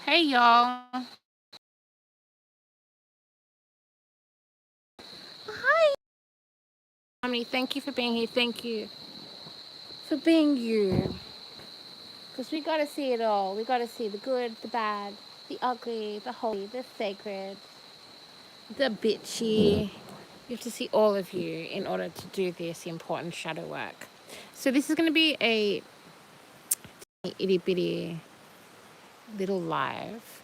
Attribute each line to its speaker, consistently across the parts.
Speaker 1: Hey y'all. Hi. Mommy, thank you for being here. Thank you for being you. Because we got to see it all. We got to see the good, the bad, the ugly, the holy, the sacred, the bitchy. You have to see all of you in order to do this important shadow work. So this is going to be a itty bitty little live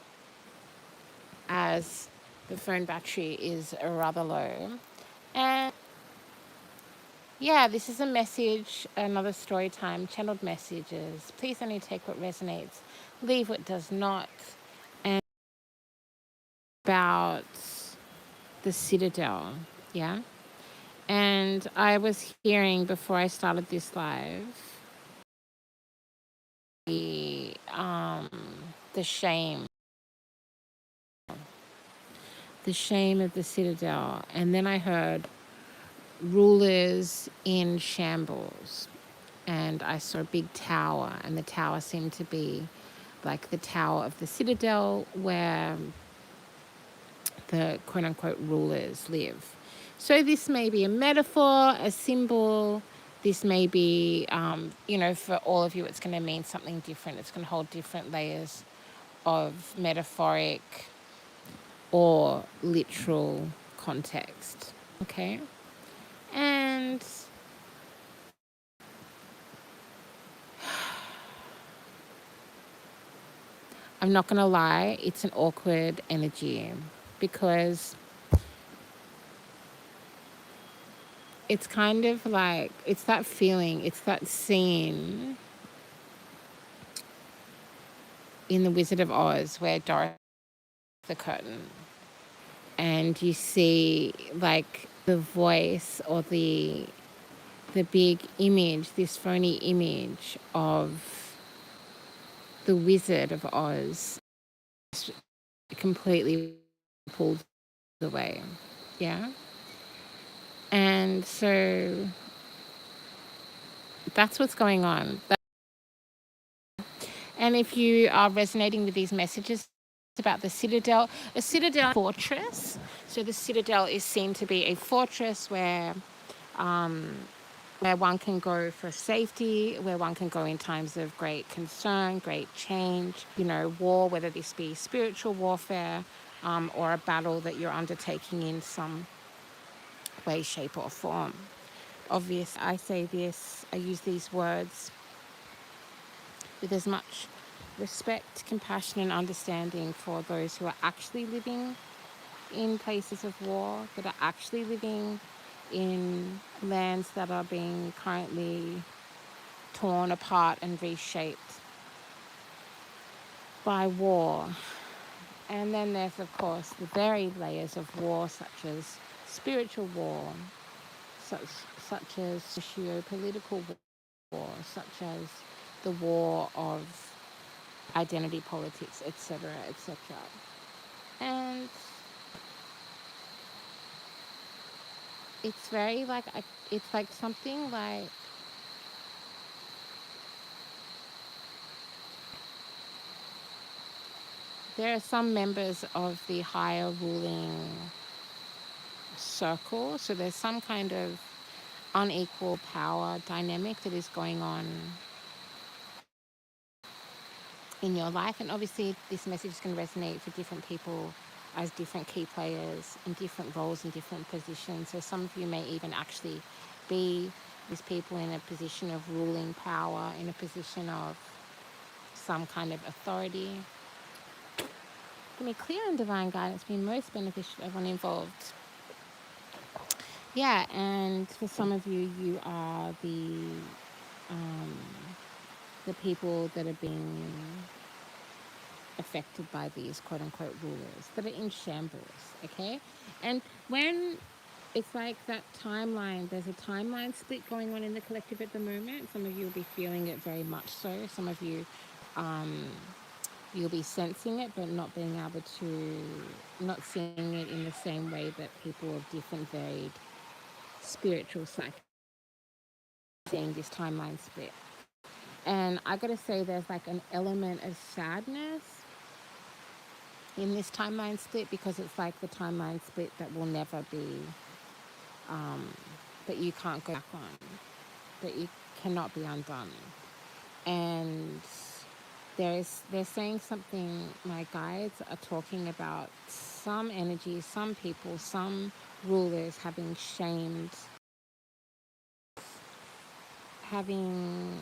Speaker 1: as the phone battery is rather low. And yeah, this is a message, another story time, channeled messages. Please only take what resonates, leave what does not. And about the Citadel, yeah? And I was hearing before I started this live the shame, the shame of the Citadel. And then I heard rulers in shambles. And I saw a big tower, and the tower seemed to be like the tower of the Citadel where the quote-unquote rulers live. So this may be a metaphor, a symbol. This may be, for all of you, it's going to mean something different. It's going to hold different layers of metaphoric or literal context, okay? And I'm not going to lie, it's an awkward energy because it's kind of like, it's that feeling, it's that scene in The Wizard of Oz where Dorothy the curtain and you see like the voice or the big image, this phony image of the Wizard of Oz completely pulled away. Yeah. And so that's what's going on. And if you are resonating with these messages about the Citadel, a Citadel fortress. So the Citadel is seen to be a fortress where one can go for safety, where one can go in times of great concern, great change, war, whether this be spiritual warfare or a battle that you're undertaking in some way, shape or form. Obviously, I use these words with as much respect, compassion and understanding for those who are actually living in places of war, that are actually living in lands that are being currently torn apart and reshaped by war. And then there's, of course, the buried layers of war, such as spiritual war, such as socio-political war, such as the war of identity politics, etc., etc. And it's very like, it's like something like, there are some members of the higher ruling circle, so there's some kind of unequal power dynamic that is going on in your life. And obviously this message is going to resonate for different people as different key players in different roles and different positions. So some of you may even actually be these people in a position of ruling power, in a position of some kind of authority. Give me clear and divine guidance, be most beneficial to everyone involved. Yeah, and for some of you, you are the people that are being affected by these quote-unquote rulers that are in shambles, okay? And when it's like that timeline, there's a timeline split going on in the collective at the moment. Some of you will be feeling it very much so. Some of you, you'll be sensing it, but not being able to, not seeing it in the same way that people of different varied spiritual cycles seeing this timeline split. And I gotta say, there's like an element of sadness in this timeline split, because it's like the timeline split that will never be, that you can't go back on, that you cannot be undone. And they're saying something, my guides are talking about some energy, some people, some rulers having shamed, having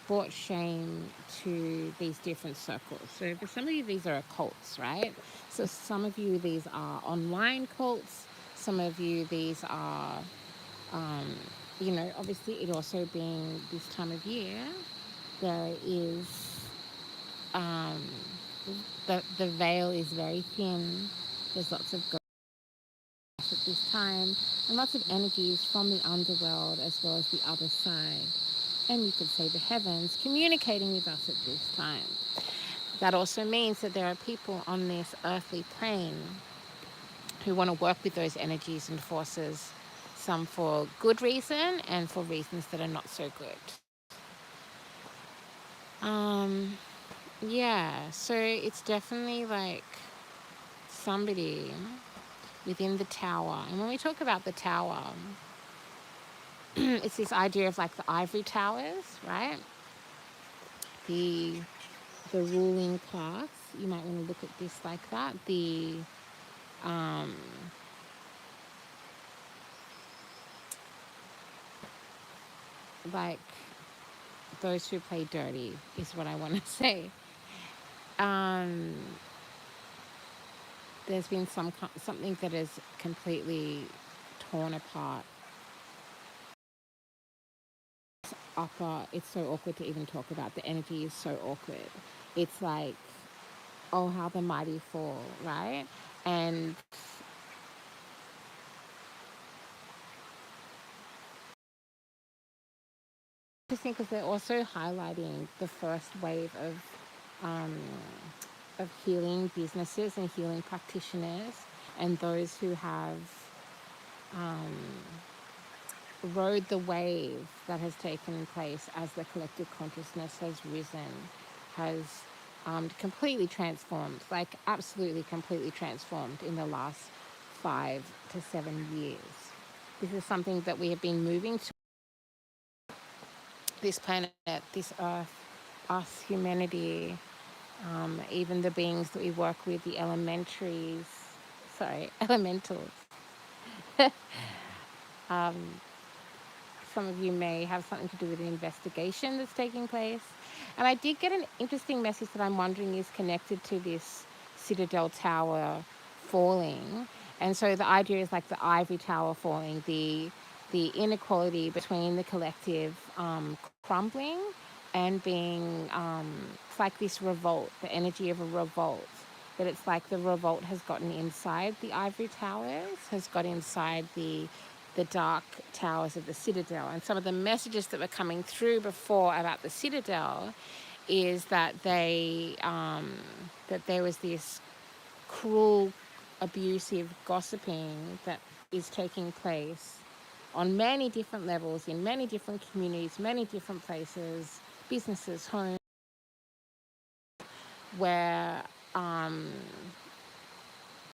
Speaker 1: brought shame to these different circles. So for some of you, these are occults, right? So some of you, these are online cults. Some of you, these are, you know, obviously it also being this time of year, there is, the veil is very thin. There's lots of ghosts at this time, and lots of energies from the underworld as well as the other side. And you could say the heavens communicating with us at this time. That also means that there are people on this earthly plane who want to work with those energies and forces, some for good reason and for reasons that are not so good. Yeah, so it's definitely like somebody within the tower. And when we talk about the tower, it's this idea of like the ivory towers, right? The ruling class. You might want to look at this like that. The like those who play dirty is what I want to say. There's been something that is completely torn apart. It's so awkward to even talk about. The energy is so awkward. It's like, oh, how the mighty fall, right? And interesting because they're also highlighting the first wave of healing businesses and healing practitioners, and those who have rode the wave that has taken place as the collective consciousness has risen, has completely transformed, like absolutely completely transformed in the last 5 to 7 years. This is something that we have been moving to, this planet, this earth, us, humanity, even the beings that we work with, the elementals. Some of you may have something to do with an investigation that's taking place. And I did get an interesting message that I'm wondering is connected to this Citadel tower falling. And so the idea is like the ivory tower falling, the inequality between the collective crumbling and being, it's like this revolt, the energy of a revolt. That it's like the revolt has gotten inside the ivory towers, has got inside the dark towers of the Citadel. And some of the messages that were coming through before about the Citadel is that that there was this cruel, abusive gossiping that is taking place on many different levels, in many different communities, many different places, businesses, homes, where